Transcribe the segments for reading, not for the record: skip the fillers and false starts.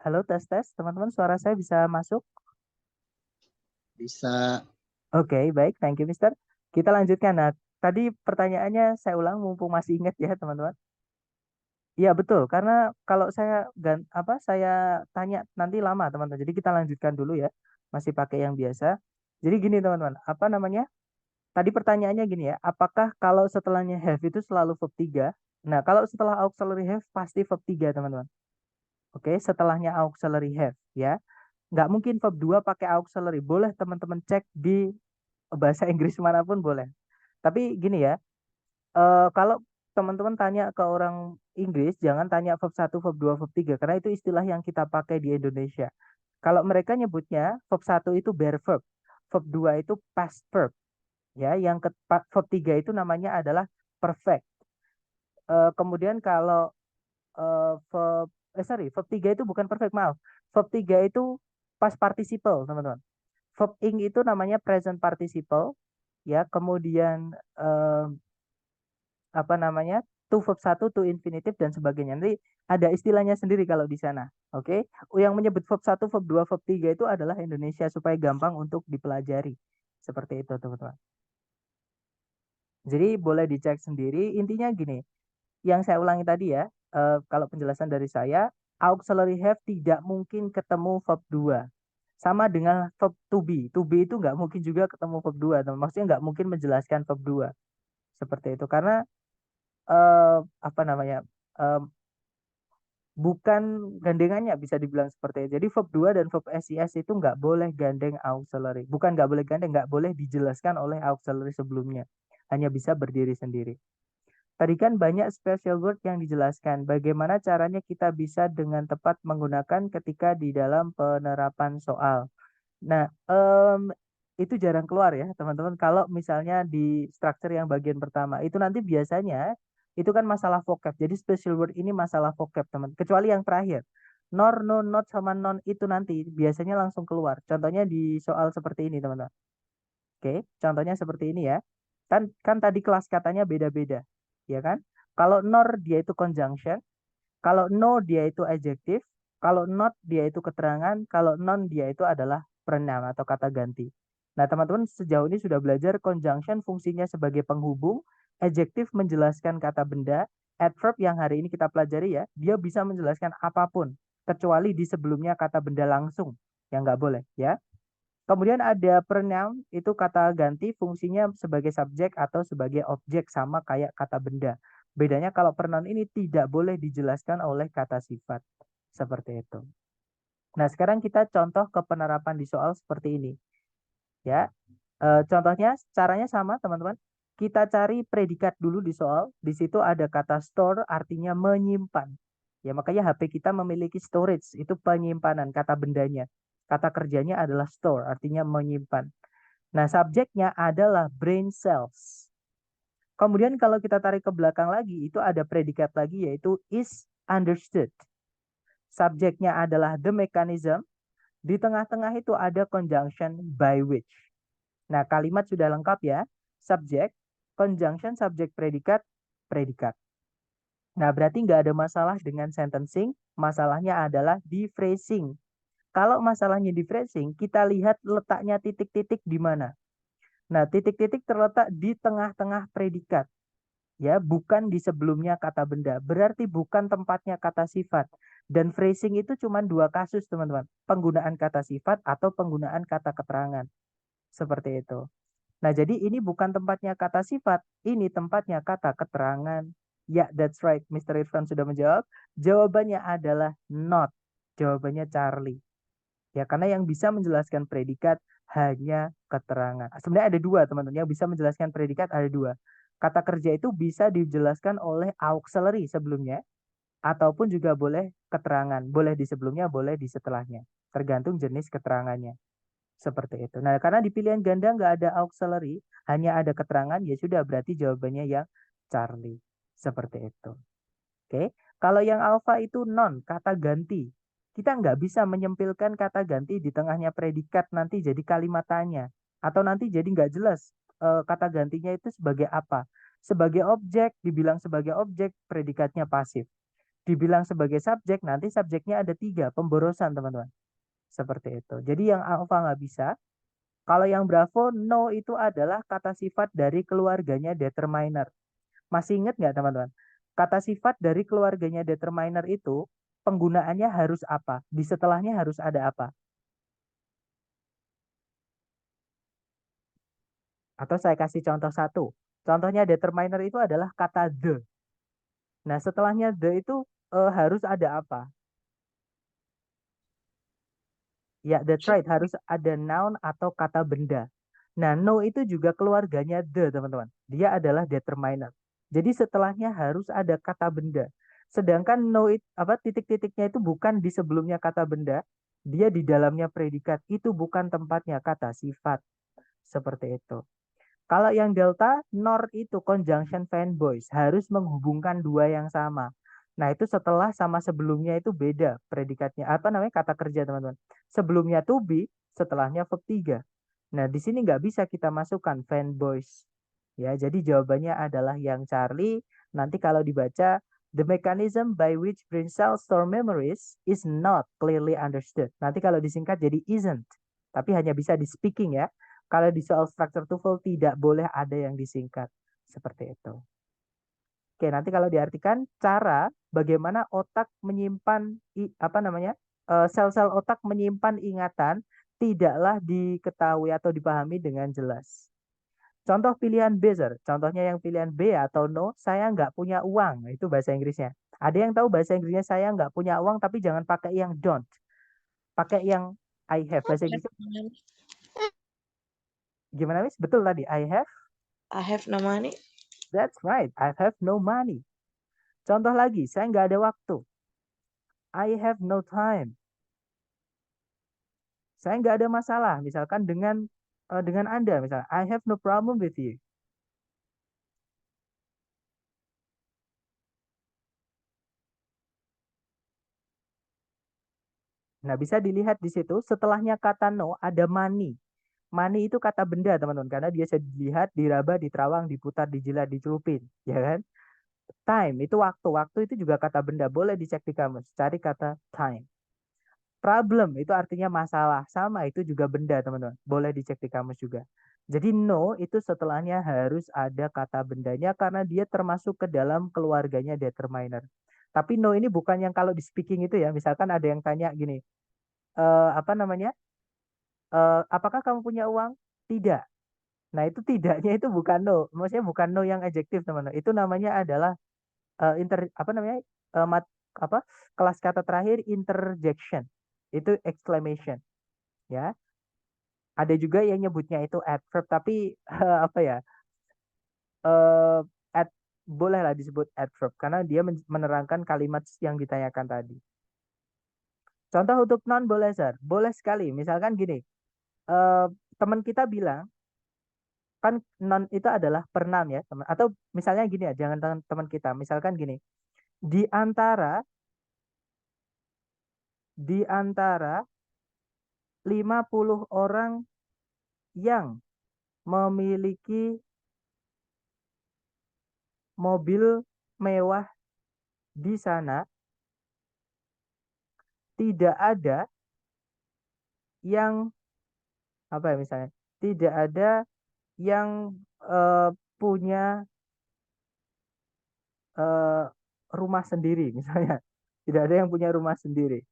Halo, tes tes, teman-teman, suara saya bisa masuk? Bisa. Oke, baik, thank you, Mister. Kita lanjutkan. Nah, tadi pertanyaannya saya ulang, mumpung masih ingat ya, teman-teman. Iya betul, karena kalau saya tanya nanti lama, teman-teman. Jadi kita lanjutkan dulu ya, masih pakai yang biasa. Jadi gini, teman-teman, apa namanya? Tadi pertanyaannya gini ya, apakah kalau setelahnya have itu selalu verb 3? Nah, kalau setelah auxiliary have pasti verb 3, teman-teman. Oke, setelahnya auxiliary have ya. Nggak mungkin verb 2 pakai auxiliary. Boleh teman-teman cek di bahasa Inggris manapun boleh. Tapi gini ya, kalau teman-teman tanya ke orang Inggris, jangan tanya verb 1, verb 2, verb 3, karena itu istilah yang kita pakai di Indonesia. Kalau mereka nyebutnya verb 1 itu bare verb, verb 2 itu past verb, ya. Verb 3 itu namanya adalah perfect. Kemudian kalau verb 3 itu bukan perfect, maaf. Verb 3 itu past participle, teman-teman. Verb ing itu namanya present participle, ya. Kemudian apa namanya, to verb 1, to infinitive dan sebagainya. Nanti ada istilahnya sendiri kalau di sana. Oke. Yang menyebut verb 1, verb 2, verb 3 itu adalah Indonesia supaya gampang untuk dipelajari. Seperti itu, teman-teman. Jadi boleh dicek sendiri. Intinya gini, yang saya ulangi tadi ya, kalau penjelasan dari saya, auxiliary have tidak mungkin ketemu verb 2. Sama dengan verb to be. To be itu nggak mungkin juga ketemu verb 2, teman. Maksudnya nggak mungkin menjelaskan verb 2. Seperti itu. Karena apa namanya, eh, bukan gandengannya, bisa dibilang seperti itu. Jadi verb 2 dan verb SIS itu nggak boleh gandeng auxiliary. Bukan nggak boleh gandeng, nggak boleh dijelaskan oleh auxiliary sebelumnya. Hanya bisa berdiri sendiri. Tadi kan banyak special word yang dijelaskan. Bagaimana caranya kita bisa dengan tepat menggunakan ketika di dalam penerapan soal. Nah, itu jarang keluar ya, teman-teman. Kalau misalnya di structure yang bagian pertama, itu nanti biasanya itu kan masalah vocab. Jadi special word ini masalah vocab, teman. Kecuali yang terakhir. Nor, no, not, sama non itu nanti biasanya langsung keluar. Contohnya di soal seperti ini, teman-teman. Oke, contohnya seperti ini ya. Kan tadi kelas katanya beda-beda, ya kan? Kalau nor dia itu conjunction, kalau no dia itu adjektif, kalau not dia itu keterangan, kalau non dia itu adalah pronoun atau kata ganti. Nah, teman-teman sejauh ini sudah belajar conjunction fungsinya sebagai penghubung, adjektif menjelaskan kata benda, adverb yang hari ini kita pelajari ya, dia bisa menjelaskan apapun, kecuali di sebelumnya kata benda langsung, yang nggak boleh ya. Kemudian ada pronoun, itu kata ganti fungsinya sebagai subjek atau sebagai objek sama kayak kata benda. Bedanya kalau pronoun ini tidak boleh dijelaskan oleh kata sifat. Seperti itu. Nah, sekarang kita contoh ke penerapan di soal seperti ini. Ya, contohnya caranya sama, teman-teman. Kita cari predikat dulu di soal. Di situ ada kata store artinya menyimpan. Ya, makanya HP kita memiliki storage, itu penyimpanan kata bendanya. Kata kerjanya adalah store, artinya menyimpan. Nah, subjeknya adalah brain cells. Kemudian kalau kita tarik ke belakang lagi, itu ada predikat lagi yaitu is understood. Subjeknya adalah the mechanism. Di tengah-tengah itu ada conjunction by which. Nah, kalimat sudah lengkap ya. Subjek, conjunction, subjek, predikat, predikat. Nah, berarti nggak ada masalah dengan sentencing. Masalahnya adalah di phrasing. Kalau masalahnya di phrasing, kita lihat letaknya titik-titik di mana. Nah, titik-titik terletak di tengah-tengah predikat. Ya, bukan di sebelumnya kata benda. Berarti bukan tempatnya kata sifat. Dan phrasing itu cuma dua kasus, teman-teman. Penggunaan kata sifat atau penggunaan kata keterangan. Seperti itu. Nah, jadi ini bukan tempatnya kata sifat, ini tempatnya kata keterangan. Ya, that's right. Mr. Irfan sudah menjawab. Jawabannya adalah not. Jawabannya Charlie. Ya, karena yang bisa menjelaskan predikat hanya keterangan. Sebenarnya ada dua, teman-teman. Yang bisa menjelaskan predikat ada dua. Kata kerja itu bisa dijelaskan oleh auxiliary sebelumnya, ataupun juga boleh keterangan. Boleh di sebelumnya, boleh di setelahnya. Tergantung jenis keterangannya. Seperti itu. Nah, karena di pilihan ganda nggak ada auxiliary, hanya ada keterangan, ya sudah berarti jawabannya yang Charlie. Seperti itu. Oke. Kalau yang alpha itu non, kata ganti. Kita nggak bisa menyempilkan kata ganti di tengahnya predikat nanti jadi kalimat tanya. Atau nanti jadi nggak jelas kata gantinya itu sebagai apa. Sebagai objek, dibilang sebagai objek, predikatnya pasif. dibilang sebagai subjek, nanti subjeknya ada 3, pemborosan teman-teman. Seperti itu. Jadi yang alpha nggak bisa. Kalau yang Bravo, no itu adalah kata sifat dari keluarganya determiner. Masih ingat nggak teman-teman? Kata sifat dari keluarganya determiner itu penggunaannya harus apa? Di setelahnya harus ada apa? Atau saya kasih contoh satu. Contohnya determiner itu adalah kata the. Nah, setelahnya the itu harus ada apa? Ya, that's right. Harus ada noun atau kata benda. Nah, no itu juga keluarganya the, teman-teman. Dia adalah determiner. Jadi setelahnya harus ada kata benda. Sedangkan no apa titik-titiknya itu bukan di sebelumnya kata benda, dia di dalamnya predikat. Itu bukan tempatnya kata sifat. Seperti itu. Kalau yang delta, nor itu conjunction fanboys harus menghubungkan dua yang sama. Nah, itu setelah sama sebelumnya itu beda predikatnya. Apa namanya kata kerja, teman-teman? Sebelumnya to be, setelahnya verb 3. Nah, di sini nggak bisa kita masukkan fanboys. Ya, jadi jawabannya adalah yang Charlie. Nanti kalau dibaca, the mechanism by which brain cells store memories is not clearly understood. Nanti kalau disingkat jadi isn't. Tapi hanya bisa di speaking ya. Kalau di soal structure TOEFL tidak boleh ada yang disingkat. Seperti itu. Oke, nanti kalau diartikan cara bagaimana otak menyimpan apa namanya? Sel-sel otak menyimpan ingatan tidaklah diketahui atau dipahami dengan jelas. Contoh pilihan B, sir. Contohnya yang pilihan B atau no, saya nggak punya uang. Itu bahasa Inggrisnya. Ada yang tahu bahasa Inggrisnya saya nggak punya uang, tapi jangan pakai yang don't. Pakai yang I have. Bahasa Inggrisnya gimana, Miss? Betul tadi. I have. I have no money. That's right. I have no money. Contoh lagi, saya nggak ada waktu. I have no time. Saya nggak ada masalah. Misalkan dengan Anda, misalnya, I have no problem with you. Nah, bisa dilihat di situ, setelahnya kata no, ada money. Money itu kata benda, teman-teman. Karena biasa dilihat, diraba, diterawang, diputar, dijilat, dicelupin. Ya kan? Time, itu waktu. Waktu itu juga kata benda. Boleh dicek di kamus. Cari kata time. Problem, itu artinya masalah. Sama, itu juga benda, teman-teman. Boleh dicek di kamus juga. Jadi no, itu setelahnya harus ada kata bendanya karena dia termasuk ke dalam keluarganya determiner. Tapi no ini bukan yang kalau di speaking itu ya. Misalkan ada yang tanya gini, apa namanya? Apakah kamu punya uang? Tidak. Nah, itu tidaknya itu bukan no. Maksudnya bukan no yang adjektif, teman-teman. Itu namanya adalah apa namanya? eh, mat, apa? Kelas kata terakhir interjection. Itu exclamation, ya. Ada juga yang nyebutnya itu adverb, tapi apa ya? eh ad, bolehlah disebut adverb karena dia menerangkan kalimat yang ditanyakan tadi. Contoh untuk non boleh, Sir. Boleh sekali. Misalkan gini, eh, teman kita bilang kan non itu adalah pronoun ya teman atau misalnya gini ya jangan teman kita misalkan gini di antara di antara 50 orang yang memiliki mobil mewah di sana tidak ada yang apa ya misalnya tidak ada yang punya eh, rumah sendiri misalnya tidak ada yang punya rumah sendiri.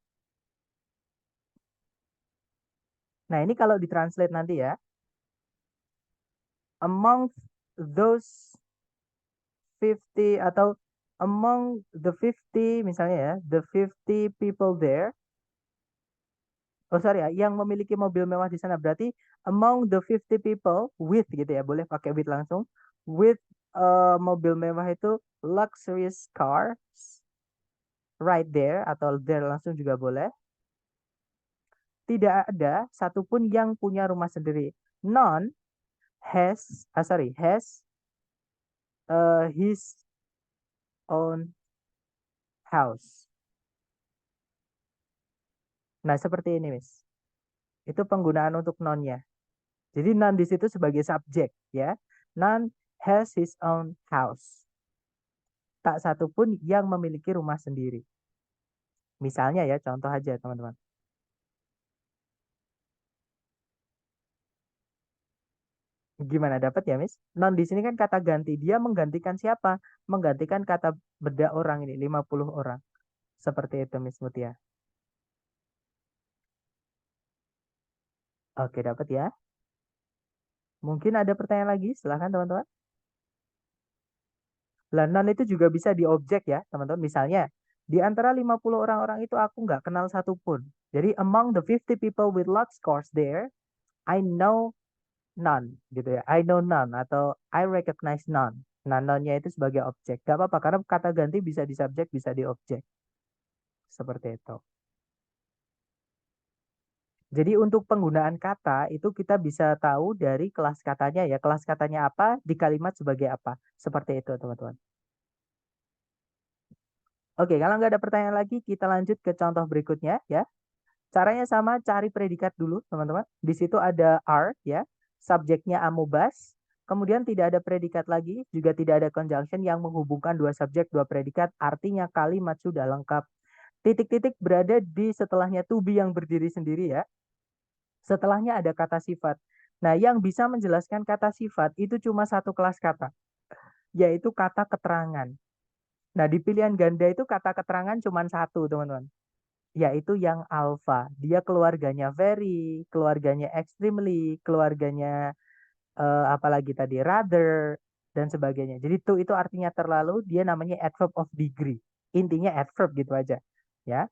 Nah, ini kalau ditranslate nanti ya, among those 50 atau among the 50 misalnya ya, the 50 people there. Oh sorry ya, yang memiliki mobil mewah di sana berarti among the 50 people with gitu ya, boleh pakai with langsung. With mobil mewah itu luxurious car right there atau there langsung juga boleh. Tidak ada satupun yang punya rumah sendiri. None has his own house. Nah, seperti ini, Miss. Itu penggunaan untuk nonnya. Jadi none di situ sebagai subjek, ya. None has his own house. tak satu pun yang memiliki rumah sendiri. Misalnya ya, contoh aja teman-teman. Gimana dapat ya, Miss? Non di sini kan kata ganti. Dia menggantikan siapa? Menggantikan kata benda orang ini, 50 orang. Seperti itu, Miss Mutia. Oke, dapat ya. Mungkin ada pertanyaan lagi? Silahkan teman-teman. Lah, non itu juga bisa di objek ya, teman-teman. Misalnya, di antara 50 orang-orang itu aku nggak kenal satupun. Jadi, among the 50 people with luck scores there, I know none, gitu ya. I know none atau I recognize none. Nah, none-nya itu sebagai objek. Gak apa-apa, karena kata ganti bisa di subjek, bisa di objek. Seperti itu. Jadi untuk penggunaan kata itu kita bisa tahu dari kelas katanya ya. Kelas katanya apa, di kalimat sebagai apa. Seperti itu teman-teman. Oke, kalau nggak ada pertanyaan lagi, kita lanjut ke contoh berikutnya ya. Caranya sama, cari predikat dulu teman-teman. Di situ ada are ya, subjeknya amobas. Kemudian tidak ada predikat lagi, juga tidak ada conjunction yang menghubungkan dua subjek, dua predikat. Artinya kalimat sudah lengkap. Titik-titik berada di setelahnya to be yang berdiri sendiri ya. Setelahnya ada kata sifat. Nah, yang bisa menjelaskan kata sifat itu cuma satu kelas kata, yaitu kata keterangan. Nah, di pilihan ganda itu kata keterangan cuma satu, teman-teman, yaitu yang alpha. Dia keluarganya very, keluarganya extremely, keluarganya apalagi tadi rather dan sebagainya. Jadi itu artinya terlalu, dia namanya adverb of degree. Intinya adverb gitu aja. Ya.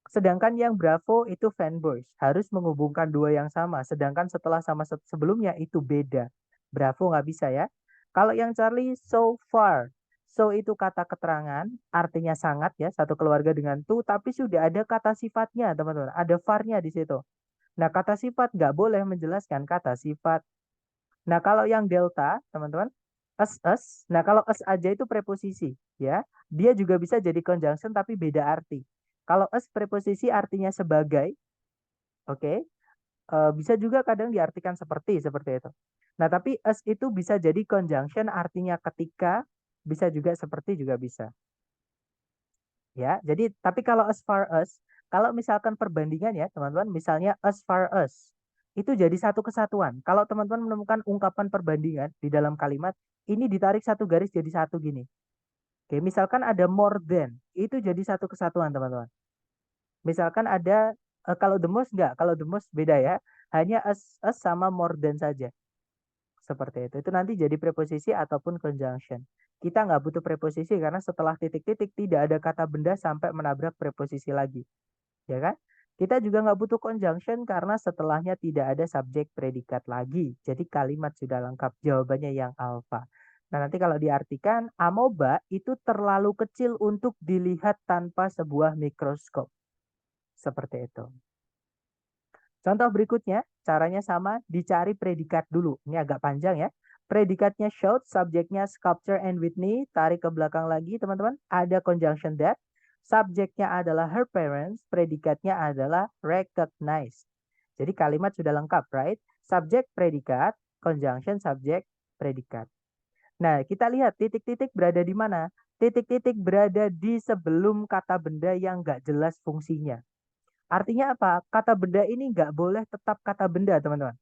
Sedangkan yang Bravo itu fanboys, harus menghubungkan dua yang sama. Sedangkan setelah sama sebelumnya itu beda. Bravo nggak bisa ya. Kalau yang Charlie so far, so itu kata keterangan, artinya sangat ya, satu keluarga dengan to, tapi sudah ada kata sifatnya teman-teman, ada farnya di situ. Nah kata sifat nggak boleh menjelaskan kata sifat. Nah kalau yang Delta teman-teman, us. Nah kalau us aja itu preposisi ya, dia juga bisa jadi conjunction tapi beda arti. Kalau as preposisi artinya sebagai, oke, okay, bisa juga kadang diartikan seperti itu. Nah, tapi as itu bisa jadi conjunction artinya ketika, bisa juga seperti juga bisa. Ya, jadi tapi kalau as far as, kalau misalkan perbandingan ya, teman-teman, misalnya as far as itu jadi satu kesatuan. Kalau teman-teman menemukan ungkapan perbandingan di dalam kalimat, ini ditarik satu garis jadi satu gini. Oke, misalkan ada more than, itu jadi satu kesatuan, teman-teman. Misalkan ada kalau the most enggak, kalau the most beda ya. Hanya as sama more than saja. Seperti itu. Itu nanti jadi preposisi ataupun conjunction. Kita nggak butuh preposisi karena setelah titik-titik tidak ada kata benda sampai menabrak preposisi lagi. Ya kan? Kita juga nggak butuh conjunction karena setelahnya tidak ada subjek predikat lagi. Jadi kalimat sudah lengkap. Jawabannya yang alfa. Nah, nanti kalau diartikan, amoeba itu terlalu kecil untuk dilihat tanpa sebuah mikroskop. Seperti itu. Contoh berikutnya, caranya sama, dicari predikat dulu. Ini agak panjang ya. Predikatnya shout, subjeknya sculpture and Whitney. Tarik ke belakang lagi teman-teman. Ada conjunction that. Subjeknya adalah her parents. Predikatnya adalah recognize. Jadi kalimat sudah lengkap, right? Subjek, predikat, conjunction, subjek, predikat. Nah, kita lihat titik-titik berada di mana? Titik-titik berada di sebelum kata benda yang nggak jelas fungsinya. Artinya apa? Kata benda ini nggak boleh tetap kata benda, teman-teman.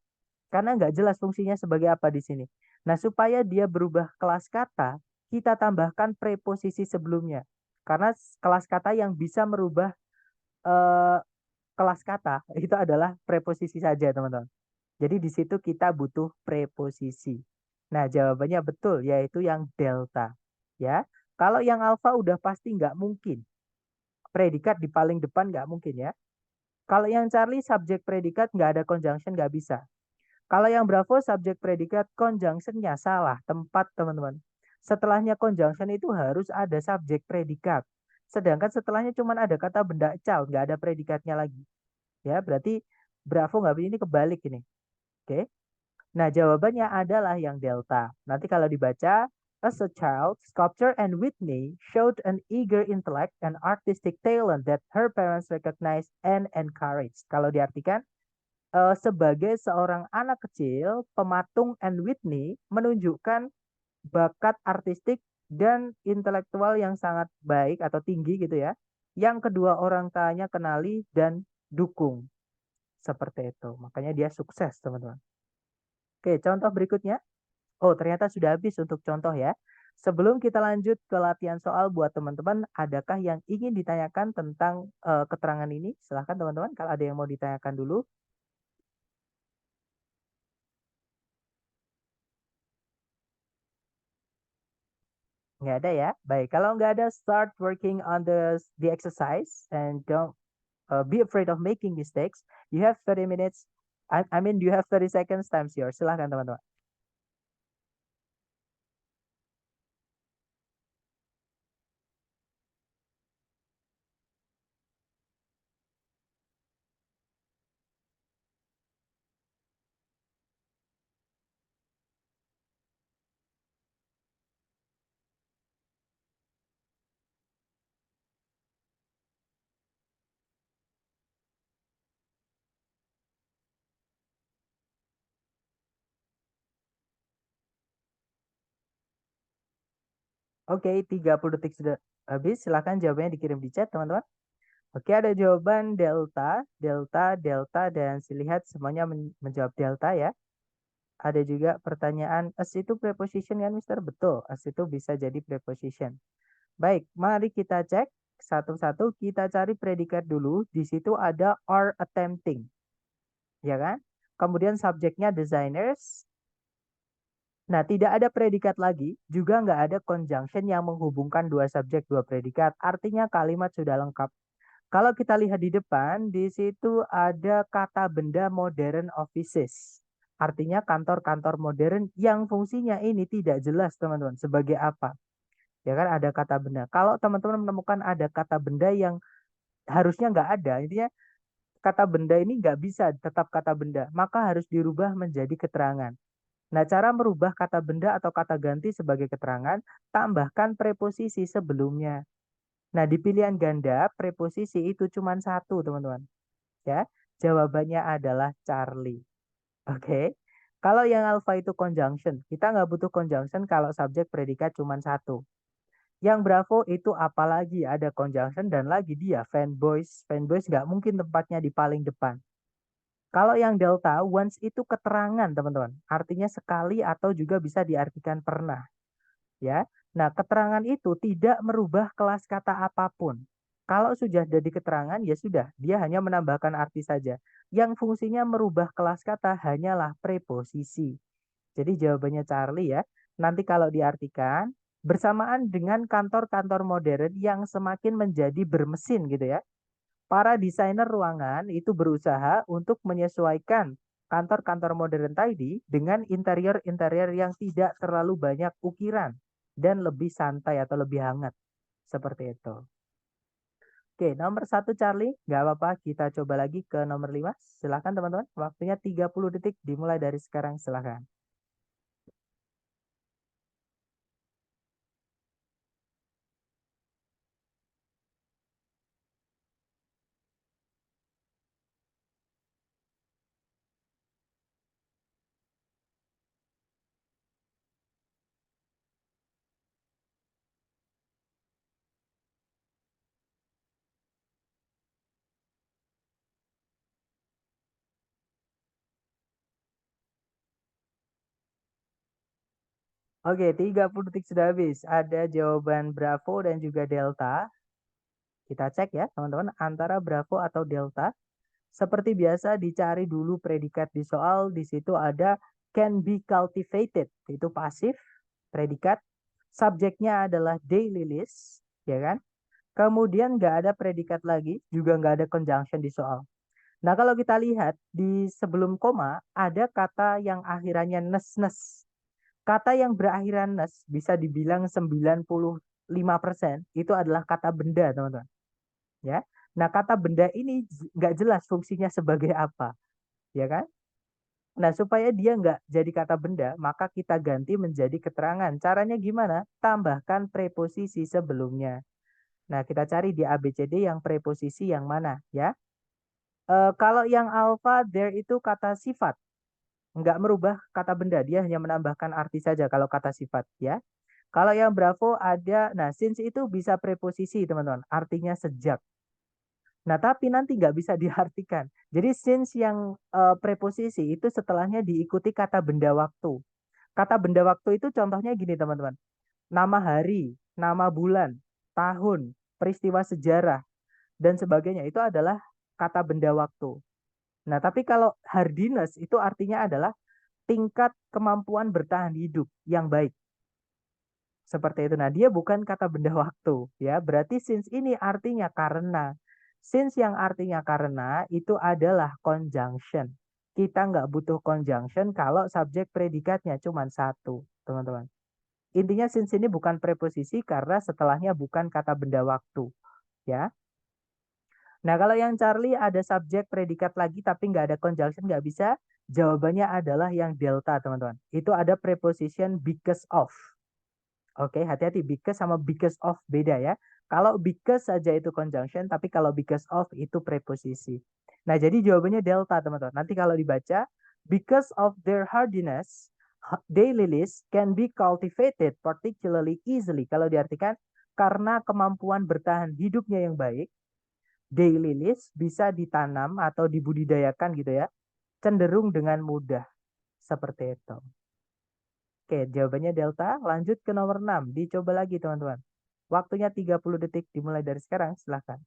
Karena nggak jelas fungsinya sebagai apa di sini. Nah, supaya dia berubah kelas kata, kita tambahkan preposisi sebelumnya. Karena kelas kata yang bisa merubah eh, kelas kata itu adalah preposisi saja, teman-teman. Jadi di situ kita butuh preposisi. Nah, jawabannya betul, yaitu yang delta. Ya, kalau yang alfa udah pasti nggak mungkin. Predikat di paling depan nggak mungkin ya. Kalau yang Charlie subjek predikat nggak ada conjunction nggak bisa. Kalau yang Bravo subjek predikat conjunctionnya salah tempat teman-teman. Setelahnya conjunction itu harus ada subjek predikat. Sedangkan setelahnya cuma ada kata benda cal, nggak ada predikatnya lagi. Ya berarti Bravo nggak ini kebalik ini. Oke. Nah jawabannya adalah yang delta. Nanti kalau dibaca, as a child, Sculpture and Whitney showed an eager intellect and artistic talent that her parents recognized and encouraged. Kalau diartikan, sebagai seorang anak kecil, pematung and Whitney menunjukkan bakat artistik dan intelektual yang sangat baik atau tinggi gitu ya, yang kedua orang tuanya kenali dan dukung. Seperti itu. Makanya dia sukses, teman-teman. Oke, contoh berikutnya. Oh, ternyata sudah habis untuk contoh ya. Sebelum kita lanjut ke latihan soal buat teman-teman, adakah yang ingin ditanyakan tentang keterangan ini? Silahkan teman-teman, kalau ada yang mau ditanyakan dulu. Nggak ada ya? Baik, kalau nggak ada, start working on the exercise and don't be afraid of making mistakes. You have 30 minutes. I mean, you have 30 seconds, time's yours. Silahkan teman-teman. Oke, 30 detik sudah habis. Silahkan jawabannya dikirim di chat, teman-teman. Oke, ada jawaban delta, delta, delta, dan lihat semuanya menjawab delta ya. Ada juga pertanyaan, as itu preposition kan, Mister? Betul, as itu bisa jadi preposition. Baik, mari kita cek satu-satu. Kita cari predikat dulu. Di situ ada are attempting, ya kan? Kemudian subjeknya designers. Nah, tidak ada predikat lagi, juga nggak ada conjunction yang menghubungkan dua subjek, dua predikat. Artinya kalimat sudah lengkap. Kalau kita lihat di depan, di situ ada kata benda modern offices. Artinya kantor-kantor modern yang fungsinya ini tidak jelas, teman-teman. Sebagai apa? Ya kan ada kata benda. Kalau teman-teman menemukan ada kata benda yang harusnya nggak ada, intinya kata benda ini nggak bisa tetap kata benda, maka harus dirubah menjadi keterangan. Nah, cara merubah kata benda atau kata ganti sebagai keterangan, tambahkan preposisi sebelumnya. Nah, di pilihan ganda, preposisi itu cuma satu, teman-teman. Ya, jawabannya adalah Charlie. Oke. Kalau yang alpha itu conjunction, kita nggak butuh conjunction kalau subjek predikat cuma satu. Yang Bravo itu apalagi ada conjunction dan lagi dia fanboys. Fanboys nggak mungkin tempatnya di paling depan. Kalau yang Delta, once itu keterangan, teman-teman. Artinya sekali atau juga bisa diartikan pernah. Ya. Nah, keterangan itu tidak merubah kelas kata apapun. Kalau sudah jadi keterangan, ya sudah. Dia hanya menambahkan arti saja. Yang fungsinya merubah kelas kata hanyalah preposisi. Jadi jawabannya Charlie ya. Nanti kalau diartikan, bersamaan dengan kantor-kantor modern yang semakin menjadi bermesin gitu ya. Para desainer ruangan itu berusaha untuk menyesuaikan kantor-kantor modern tadi dengan interior-interior yang tidak terlalu banyak ukiran dan lebih santai atau lebih hangat. Seperti itu. Oke, nomor satu Charlie. Nggak apa-apa, kita coba lagi ke nomor 5. Silahkan teman-teman. Waktunya 30 detik dimulai dari sekarang. Silahkan. Oke, 30 detik sudah habis. Ada jawaban Bravo dan juga Delta. Kita cek ya, teman-teman, antara Bravo atau Delta. Seperti biasa, dicari dulu predikat di soal. Di situ ada can be cultivated. Itu pasif, predikat. Subjeknya adalah daily list, ya kan? Kemudian nggak ada predikat lagi, juga nggak ada conjunction di soal. Nah, kalau kita lihat di sebelum koma, ada kata yang akhirannya nes-nes. Kata yang berakhiran nes bisa dibilang 95% itu adalah kata benda, teman-teman. Ya. Nah, kata benda ini nggak jelas fungsinya sebagai apa, ya kan? Nah, supaya dia nggak jadi kata benda, maka kita ganti menjadi keterangan. Caranya gimana? Tambahkan preposisi sebelumnya. Nah, kita cari di ABCD yang preposisi yang mana, ya? Kalau yang alpha, there itu kata sifat. Nggak merubah kata benda, dia hanya menambahkan arti saja kalau kata sifat, ya. Kalau yang Bravo ada, nah since itu bisa preposisi teman-teman, artinya sejak. Nah tapi nanti nggak bisa diartikan. Jadi since yang preposisi itu setelahnya diikuti kata benda waktu. Kata benda waktu itu contohnya gini teman-teman. Nama hari, nama bulan, tahun, peristiwa sejarah, dan sebagainya itu adalah kata benda waktu. Nah tapi kalau hardiness itu artinya adalah tingkat kemampuan bertahan hidup yang baik. Seperti itu. Nah, dia bukan kata benda waktu, ya. Berarti since ini artinya karena. Since yang artinya karena itu adalah conjunction. Kita nggak butuh conjunction kalau subjek predikatnya cuma satu, teman-teman. Intinya since ini bukan preposisi karena setelahnya bukan kata benda waktu, ya. Nah, kalau yang Charlie ada subjek predikat lagi tapi nggak ada conjunction nggak bisa. Jawabannya adalah yang delta, teman-teman. Itu ada preposition because of. Oke, hati-hati because sama because of beda ya. Kalau because saja itu conjunction, tapi kalau because of itu preposisi. Nah, jadi jawabannya delta, teman-teman. Nanti kalau dibaca, because of their hardiness, daylilies can be cultivated particularly easily. Kalau diartikan, karena kemampuan bertahan hidupnya yang baik, daylilies bisa ditanam atau dibudidayakan gitu ya, cenderung dengan mudah. Seperti itu. Oke, jawabannya delta. Lanjut ke nomor 6. Dicoba lagi, teman-teman. Waktunya 30 detik dimulai dari sekarang. Silahkan.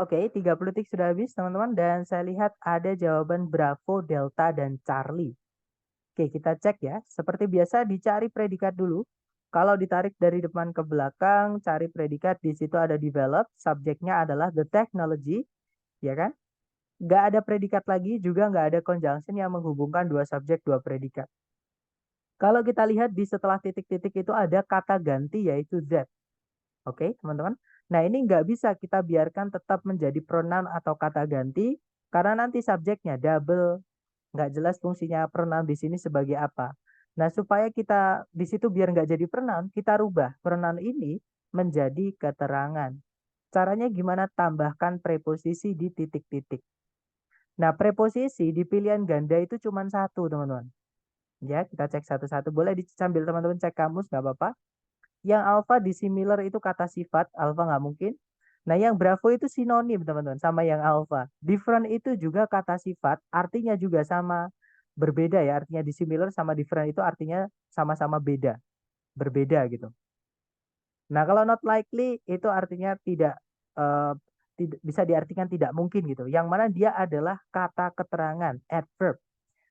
Oke, 30 detik sudah habis, teman-teman. Dan saya lihat ada jawaban Bravo, Delta, dan Charlie. Oke, kita cek ya. Seperti biasa, dicari predikat dulu. Kalau ditarik dari depan ke belakang, cari predikat. Di situ ada develop. Subjeknya adalah the technology. Ya kan? Nggak ada predikat lagi, juga nggak ada conjunction yang menghubungkan dua subjek, dua predikat. Kalau kita lihat di setelah titik-titik itu ada kata ganti yaitu that. Oke, teman-teman. Nah, ini nggak bisa kita biarkan tetap menjadi pronoun atau kata ganti karena nanti subjeknya double, nggak jelas fungsinya pronoun di sini sebagai apa. Nah, supaya kita di situ biar nggak jadi pronoun, kita rubah pronoun ini menjadi keterangan. Caranya gimana? Tambahkan preposisi di titik-titik. Nah, preposisi di pilihan ganda itu cuma satu, teman-teman. Ya, kita cek satu-satu. Boleh sambil teman-teman cek kamus, nggak apa-apa. Yang alpha dissimilar itu kata sifat, alpha nggak mungkin. Nah, yang bravo itu sinonim, teman-teman, sama yang alpha. Different itu juga kata sifat, artinya juga sama. Berbeda ya, artinya dissimilar sama different itu artinya sama-sama beda. Berbeda gitu. Nah, kalau not likely itu artinya eh, tidak bisa diartikan tidak mungkin gitu. Yang mana dia adalah kata keterangan, adverb.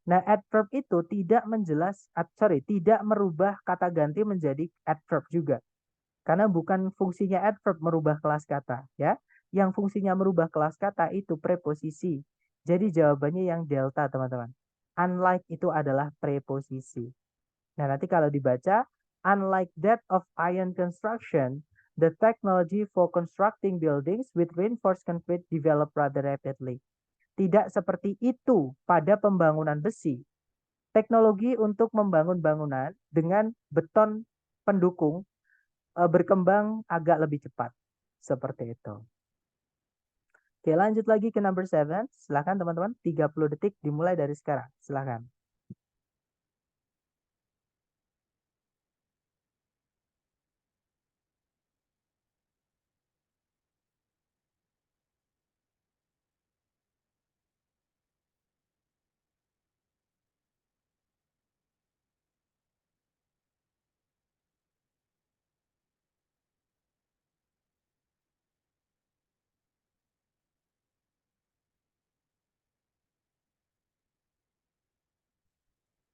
Nah, adverb itu tidak merubah kata ganti menjadi adverb juga. Karena bukan fungsinya adverb merubah kelas kata, ya. Yang fungsinya merubah kelas kata itu preposisi. Jadi jawabannya yang delta, teman-teman. Unlike itu adalah preposisi. Nah, nanti kalau dibaca, unlike that of iron construction, the technology for constructing buildings with reinforced concrete developed rather rapidly. Tidak seperti itu pada pembangunan besi. Teknologi untuk membangun bangunan dengan beton pendukung berkembang agak lebih cepat. Seperti itu. Oke, lanjut lagi ke number 7. Silahkan teman-teman, 30 detik dimulai dari sekarang. Silahkan.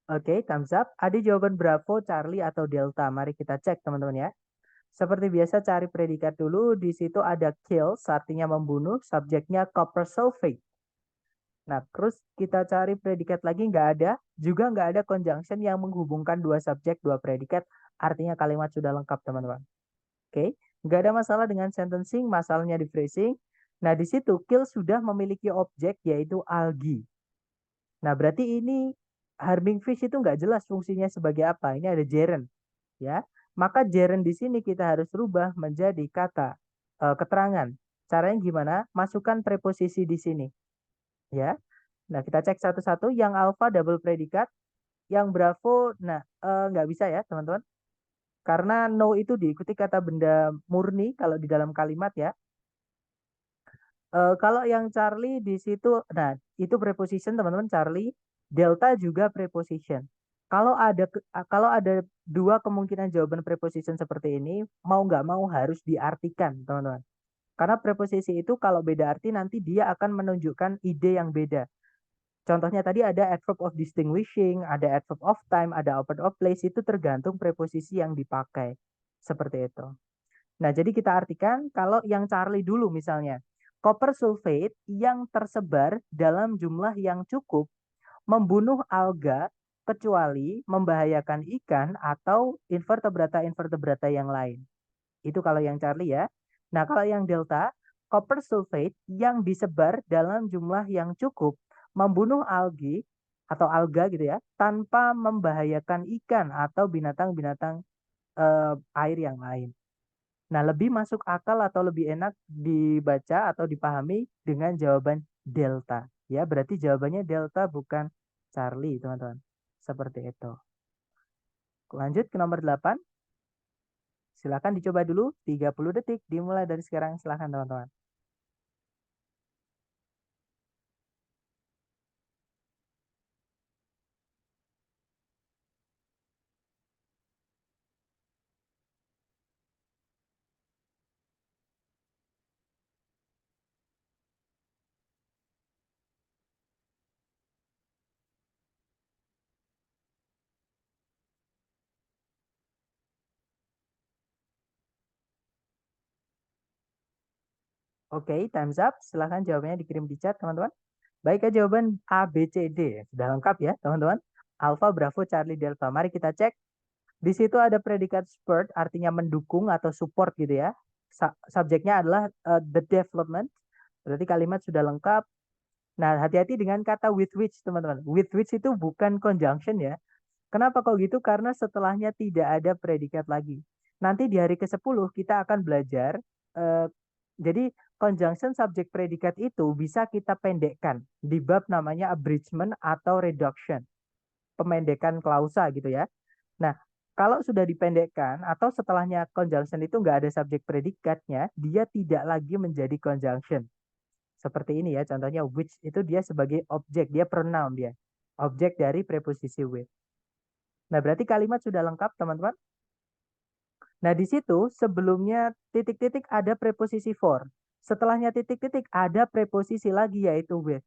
Oke, thumbs up. Ada jawaban Bravo, Charlie, atau Delta. Mari kita cek teman-teman ya. Seperti biasa cari predikat dulu. Di situ ada kills, artinya membunuh. Subjeknya copper sulfate. Nah, terus kita cari predikat lagi nggak ada, juga nggak ada conjunction yang menghubungkan dua subjek, dua predikat, artinya kalimat sudah lengkap, teman-teman. Oke, nggak ada masalah dengan sentencing, masalahnya di phrasing. Nah, di situ kill sudah memiliki objek yaitu algae. Nah, berarti ini harming fish itu nggak jelas fungsinya sebagai apa. Ini ada gerund, ya. Maka gerund di sini kita harus rubah menjadi kata keterangan. Caranya gimana? Masukkan preposisi di sini, ya. Nah, kita cek satu-satu. Yang alpha double predikat, yang bravo, nah nggak bisa ya, teman-teman. Karena no itu diikuti kata benda murni kalau di dalam kalimat ya. Kalau yang Charlie di situ, nah itu preposition teman-teman Charlie. Delta juga preposition. Kalau ada dua kemungkinan jawaban preposition seperti ini, mau nggak mau harus diartikan teman-teman. Karena preposisi itu kalau beda arti nanti dia akan menunjukkan ide yang beda. Contohnya tadi ada adverb of distinguishing, ada adverb of time, ada adverb of place, itu tergantung preposisi yang dipakai. Seperti itu. Nah, jadi kita artikan kalau yang Charlie dulu misalnya, copper sulfate yang tersebar dalam jumlah yang cukup membunuh alga kecuali membahayakan ikan atau invertebrata-invertebrata yang lain. Itu kalau yang Charlie ya. Nah, kalau yang Delta, copper sulfate yang disebar dalam jumlah yang cukup membunuh algi atau alga gitu ya, tanpa membahayakan ikan atau binatang-binatang air yang lain. Nah, lebih masuk akal atau lebih enak dibaca atau dipahami dengan jawaban delta. Ya, berarti jawabannya delta bukan Charlie, teman-teman. Seperti itu. Lanjut ke nomor 8. Silakan dicoba dulu 30 detik dimulai dari sekarang. Silakan, teman-teman. Oke, time's up. Silahkan jawabannya dikirim di chat, teman-teman. Baik ya, jawaban A, B, C, D. Sudah lengkap ya, teman-teman. Alpha, Bravo, Charlie, Delta. Mari kita cek. Di situ ada predikat support, artinya mendukung atau support gitu ya. Subjeknya adalah the development. Berarti kalimat sudah lengkap. Nah, hati-hati dengan kata with which, teman-teman. With which itu bukan conjunction ya. Kenapa kok gitu? Karena setelahnya tidak ada predikat lagi. Nanti di hari ke-10 kita akan belajar. eh, jadi conjunction subject predikat itu bisa kita pendekkan. Di bab namanya abridgment atau reduction. Pemendekan klausa gitu ya. Nah, kalau sudah dipendekkan atau setelahnya conjunction itu nggak ada subjek predikatnya, dia tidak lagi menjadi conjunction. Seperti ini ya, contohnya which itu dia sebagai objek, dia pronoun dia. Objek dari preposisi with. Nah, berarti kalimat sudah lengkap, teman-teman. Nah, di situ sebelumnya titik-titik ada preposisi for. Setelahnya titik-titik ada preposisi lagi yaitu with.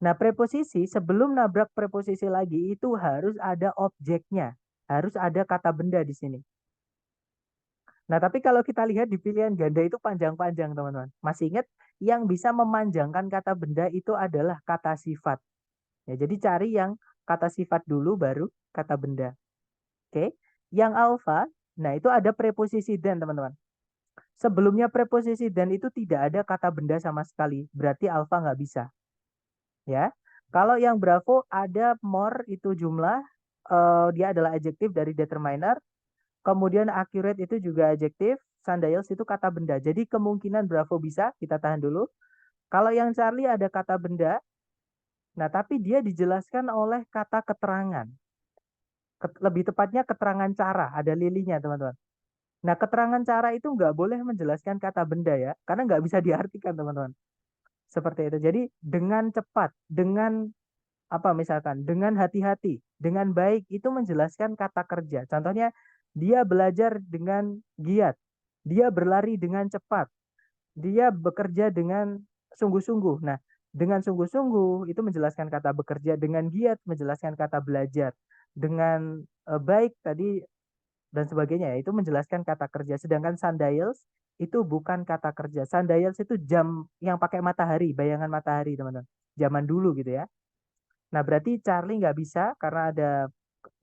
Nah, preposisi sebelum nabrak preposisi lagi itu harus ada objeknya. Harus ada kata benda di sini. Nah, tapi kalau kita lihat di pilihan ganda itu panjang-panjang, teman-teman. Masih ingat yang bisa memanjangkan kata benda itu adalah kata sifat. Ya, jadi cari yang kata sifat dulu baru kata benda. Oke. Yang alfa, nah itu ada preposisi dan, teman-teman. Sebelumnya preposisi dan itu tidak ada kata benda sama sekali. Berarti alfa nggak bisa. Ya. Kalau yang bravo ada more itu jumlah, dia adalah adjektif dari determiner. Kemudian accurate itu juga adjektif, sundials itu kata benda. Jadi kemungkinan bravo bisa, kita tahan dulu. Kalau yang Charlie ada kata benda, nah tapi dia dijelaskan oleh kata keterangan. Lebih tepatnya keterangan cara, ada lilinya teman-teman. Nah keterangan cara itu nggak boleh menjelaskan kata benda ya, karena nggak bisa diartikan teman-teman. Seperti itu. Jadi dengan cepat, dengan apa misalkan, dengan hati-hati, dengan baik itu menjelaskan kata kerja. Contohnya dia belajar dengan giat, dia berlari dengan cepat, dia bekerja dengan sungguh-sungguh. Nah, dengan sungguh-sungguh itu menjelaskan kata bekerja, dengan giat menjelaskan kata belajar, dengan baik tadi dan sebagainya ya, itu menjelaskan kata kerja. Sedangkan sundials itu bukan kata kerja. Sundials itu jam yang pakai matahari, bayangan matahari, teman-teman. zaman dulu gitu ya. Nah, berarti Charlie nggak bisa karena ada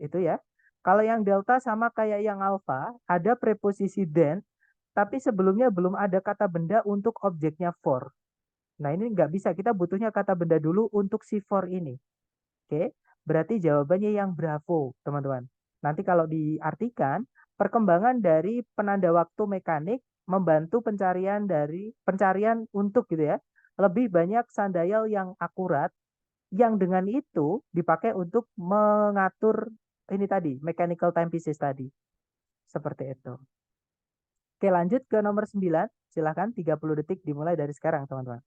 itu ya. Kalau yang delta sama kayak yang alpha, ada preposisi then, tapi sebelumnya belum ada kata benda untuk objeknya for. Nah, ini nggak bisa. Kita butuhnya kata benda dulu untuk si for ini. Oke, berarti jawabannya yang bravo, teman-teman. Nanti kalau diartikan, perkembangan dari penanda waktu mekanik membantu pencarian untuk gitu ya, lebih banyak sundial yang akurat, yang dengan itu dipakai untuk mengatur ini tadi, mechanical timepieces tadi. Seperti itu. Oke, lanjut ke nomor 9. Silahkan 30 detik dimulai dari sekarang, teman-teman.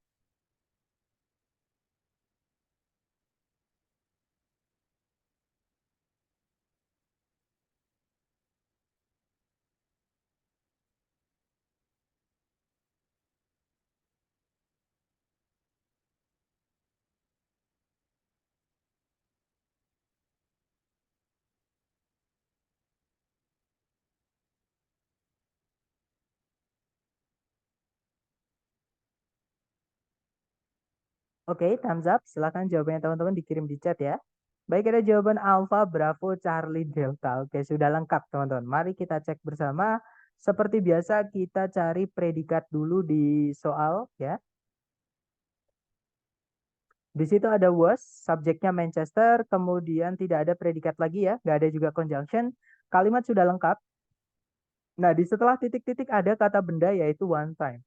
Oke, thumbs up. Silahkan jawabannya teman-teman dikirim di chat ya. Baik, ada jawaban Alpha, Bravo, Charlie, Delta. Oke, sudah lengkap teman-teman. Mari kita cek bersama. Seperti biasa kita cari predikat dulu di soal ya. Di situ ada was, subjeknya Manchester, kemudian tidak ada predikat lagi ya, nggak ada juga conjunction. Kalimat sudah lengkap. Nah, di setelah titik-titik ada kata benda yaitu one time.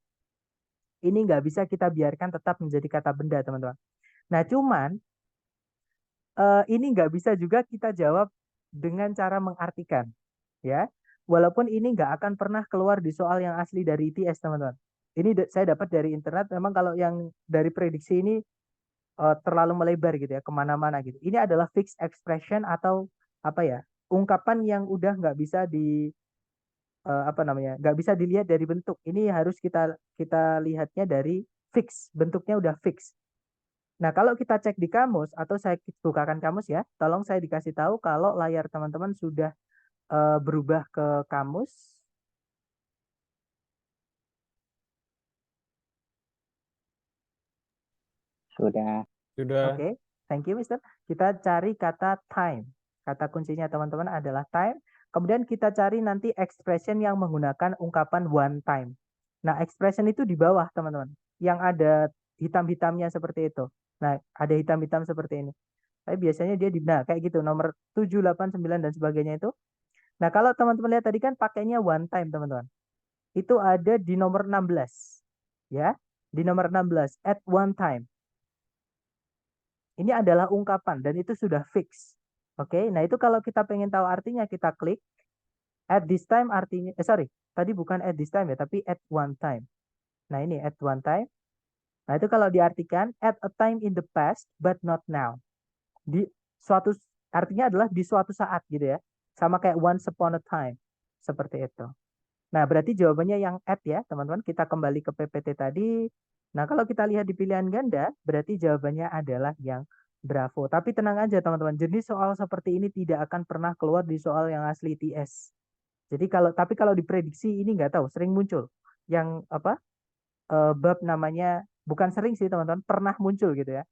Ini nggak bisa kita biarkan tetap menjadi kata benda, teman-teman. Nah, cuman ini nggak bisa juga kita jawab dengan cara mengartikan, ya. Walaupun ini nggak akan pernah keluar di soal yang asli dari ITS, teman-teman. Ini saya dapat dari internet. Memang kalau yang dari prediksi ini terlalu melebar gitu ya, kemana-mana gitu. Ini adalah fixed expression atau apa ya, ungkapan yang udah nggak bisa apa namanya, nggak bisa dilihat dari bentuk. Ini harus kita kita lihatnya dari fix, bentuknya udah fix. Nah, kalau kita cek di kamus atau saya bukakan kamus ya, tolong saya dikasih tahu kalau layar teman-teman sudah berubah ke kamus. Sudah. Oke, thank you, Mister. Kita cari kata time. Kata kuncinya teman-teman adalah time. Kemudian kita cari nanti expression yang menggunakan ungkapan one time. Nah, expression itu di bawah, teman-teman. Yang ada hitam-hitamnya seperti itu. Nah, ada hitam-hitam seperti ini. Tapi biasanya dia di, nah kayak gitu, nomor 7, 8, 9, dan sebagainya itu. Nah, kalau teman-teman lihat tadi kan pakainya one time, teman-teman. Itu ada di nomor 16. Ya, di nomor 16, at one time. Ini adalah ungkapan dan itu sudah fix. Oke, nah itu kalau kita pengen tahu artinya kita klik. At this time artinya, sorry, tadi bukan at this time ya, tapi at one time. Nah ini at one time. Nah itu kalau diartikan at a time in the past but not now. Di suatu, artinya adalah di suatu saat gitu ya. Sama kayak once upon a time. Seperti itu. Nah berarti jawabannya yang at ya teman-teman. Kita kembali ke PPT tadi. Nah kalau kita lihat di pilihan ganda, berarti jawabannya adalah yang Bravo. Tapi tenang aja teman-teman, jenis soal seperti ini tidak akan pernah keluar di soal yang asli TS. Jadi tapi kalau diprediksi ini nggak tahu, sering muncul yang apa bab namanya, bukan sering sih teman-teman, pernah muncul gitu ya.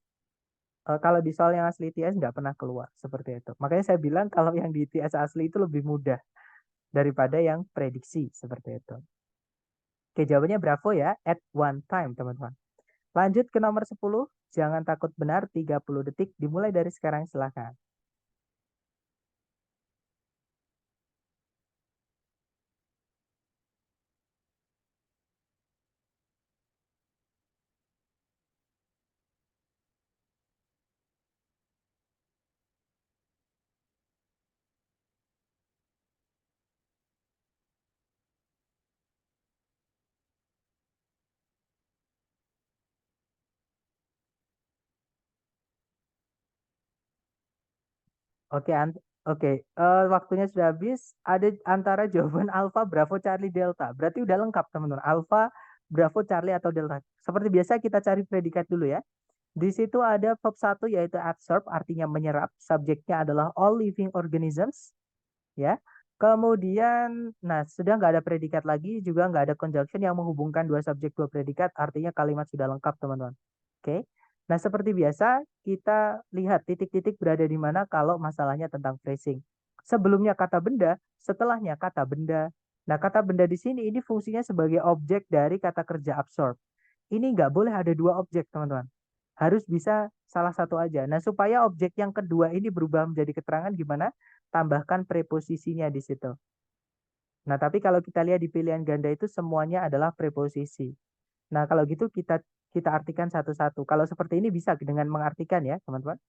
Kalau di soal yang asli TS nggak pernah keluar seperti itu. Makanya saya bilang kalau yang di TS asli itu lebih mudah daripada yang prediksi seperti itu. Oke, jawabannya Bravo ya, at one time teman-teman. Lanjut ke nomor 10, jangan takut benar, 30 detik dimulai dari sekarang, silahkan. Oke, oke. Waktunya sudah habis. Ada antara jawaban Alpha, Bravo, Charlie, Delta. Berarti udah lengkap teman-teman. Alpha, Bravo, Charlie atau Delta. Seperti biasa kita cari predikat dulu ya. Di situ ada verb 1 yaitu absorb, artinya menyerap. Subjeknya adalah all living organisms. Ya. Kemudian, nah sudah nggak ada predikat lagi, juga nggak ada conjunction yang menghubungkan dua subjek dua predikat. Artinya kalimat sudah lengkap teman-teman. Oke. Nah, seperti biasa, kita lihat titik-titik berada di mana kalau masalahnya tentang phrasing. Sebelumnya kata benda, setelahnya kata benda. Nah, kata benda di sini ini fungsinya sebagai objek dari kata kerja absorb. Ini nggak boleh ada dua objek, teman-teman. Harus bisa salah satu aja. Nah, supaya objek yang kedua ini berubah menjadi keterangan gimana? Tambahkan preposisinya di situ. Nah, tapi kalau kita lihat di pilihan ganda itu semuanya adalah preposisi. Nah, kalau gitu kita kita artikan satu-satu. Kalau seperti ini bisa dengan mengartikan ya, teman-teman.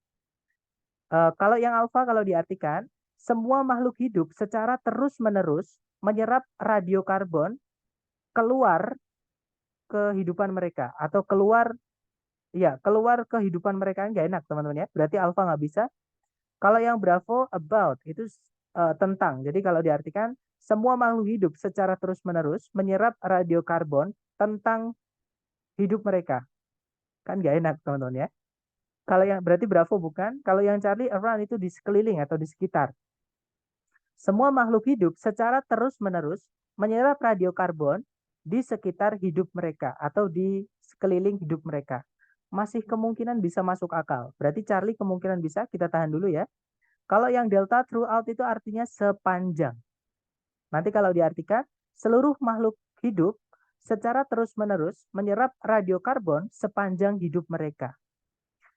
Kalau yang alfa kalau diartikan, semua makhluk hidup secara terus-menerus menyerap radiokarbon keluar kehidupan mereka atau keluar ya keluar kehidupan mereka nggak enak teman-teman ya. Berarti alfa nggak bisa. Kalau yang bravo about itu tentang. Jadi kalau diartikan semua makhluk hidup secara terus-menerus menyerap radiokarbon tentang hidup mereka. Kan nggak enak teman-teman ya. Kalau yang berarti Bravo bukan. Kalau yang Charlie around itu di sekeliling atau di sekitar. Semua makhluk hidup secara terus-menerus menyerap radiokarbon di sekitar hidup mereka atau di sekeliling hidup mereka. Masih kemungkinan bisa masuk akal. Berarti Charlie kemungkinan bisa, kita tahan dulu ya. Kalau yang delta throughout itu artinya sepanjang. Nanti kalau diartikan, seluruh makhluk hidup secara terus-menerus menyerap radiokarbon sepanjang hidup mereka.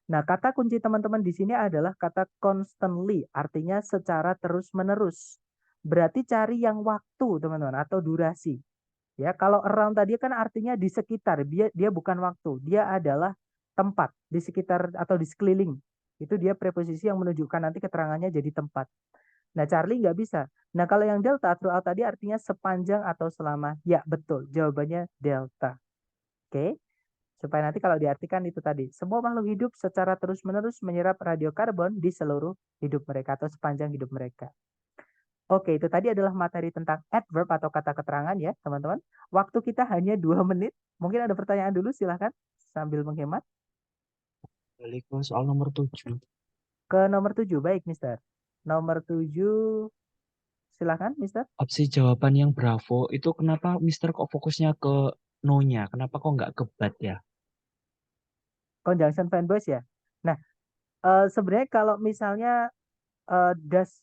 Nah, kata kunci teman-teman di sini adalah kata constantly, artinya secara terus-menerus. Berarti cari yang waktu, teman-teman, atau durasi. Ya, kalau around tadi kan artinya di sekitar, dia bukan waktu, dia adalah tempat di sekitar atau di sekeliling. Itu dia preposisi yang menunjukkan nanti keterangannya jadi tempat. Nah, Charlie nggak bisa. Nah, kalau yang delta throughout tadi artinya sepanjang atau selama. Ya, betul. Jawabannya delta. Oke. Supaya nanti kalau diartikan itu tadi, semua makhluk hidup secara terus-menerus menyerap radiokarbon di seluruh hidup mereka atau sepanjang hidup mereka. Oke, itu tadi adalah materi tentang adverb atau kata keterangan ya, teman-teman. Waktu kita hanya 2 menit. Mungkin ada pertanyaan dulu, silahkan sambil menghemat. Balik ke soal nomor 7. Ke nomor 7, baik, Mister. Nomor 7, silahkan, Mister. Opsi jawaban yang Bravo itu kenapa Mister kok fokusnya ke no-nya? Kenapa kok nggak ke but ya? Conjunction fanboys ya. Nah, sebenarnya kalau misalnya does,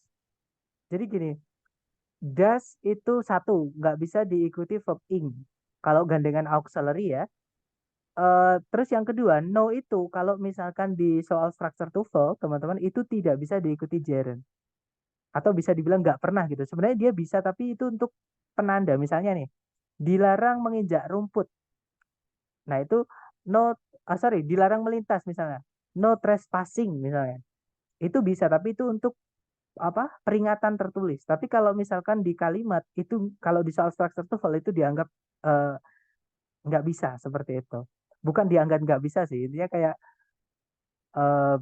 jadi gini, does itu satu, nggak bisa diikuti verb ing. Kalau gandengan auxiliary ya. Terus yang kedua, no itu kalau misalkan di soal structure TOEFL, teman-teman, itu tidak bisa diikuti gerund. Atau bisa dibilang nggak pernah gitu. Sebenarnya dia bisa, tapi itu untuk penanda. Misalnya nih, dilarang menginjak rumput. Nah itu no, dilarang melintas misalnya. No trespassing misalnya. Itu bisa, tapi itu untuk apa peringatan tertulis. Tapi kalau misalkan di kalimat itu kalau di soal structure TOEFL itu dianggap eh, nggak bisa seperti itu. Bukan dianggap nggak bisa sih, intinya kayak eh,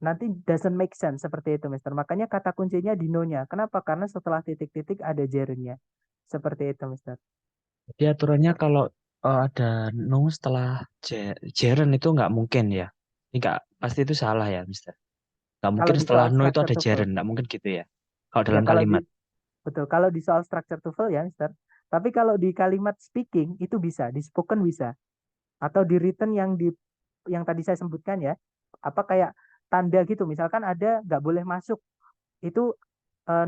nanti doesn't make sense seperti itu, Mister. Makanya kata kuncinya di no-nya. Kenapa? Karena setelah titik-titik ada gerundnya. Seperti itu, Mister. Jadi aturannya kalau ada no setelah gerund itu nggak mungkin ya? Ini nggak, pasti itu salah ya, Mister. Nggak Kalau mungkin di setelah soal no itu structure ada TOEFL, gerund, nggak mungkin gitu ya? Kalau ya dalam kalau di kalimat. betul, kalau di soal structure TOEFL ya, Mister. Tapi kalau di kalimat speaking itu bisa, di spoken bisa, atau di written yang tadi saya sebutkan ya, apa kayak tanda gitu, misalkan ada nggak boleh masuk, itu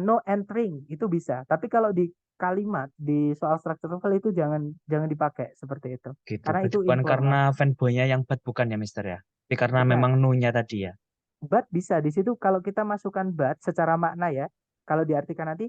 no entering itu bisa. Tapi kalau di kalimat di soal structure TOEFL itu jangan jangan dipakai seperti itu, Gitu. karena Berarti itu bukan karena informal. fanboynya yang bad bukan ya, Mister ya? Tapi karena memang Bukan. no-nya tadi ya. But bisa di situ kalau kita masukkan but secara makna ya. Kalau diartikan nanti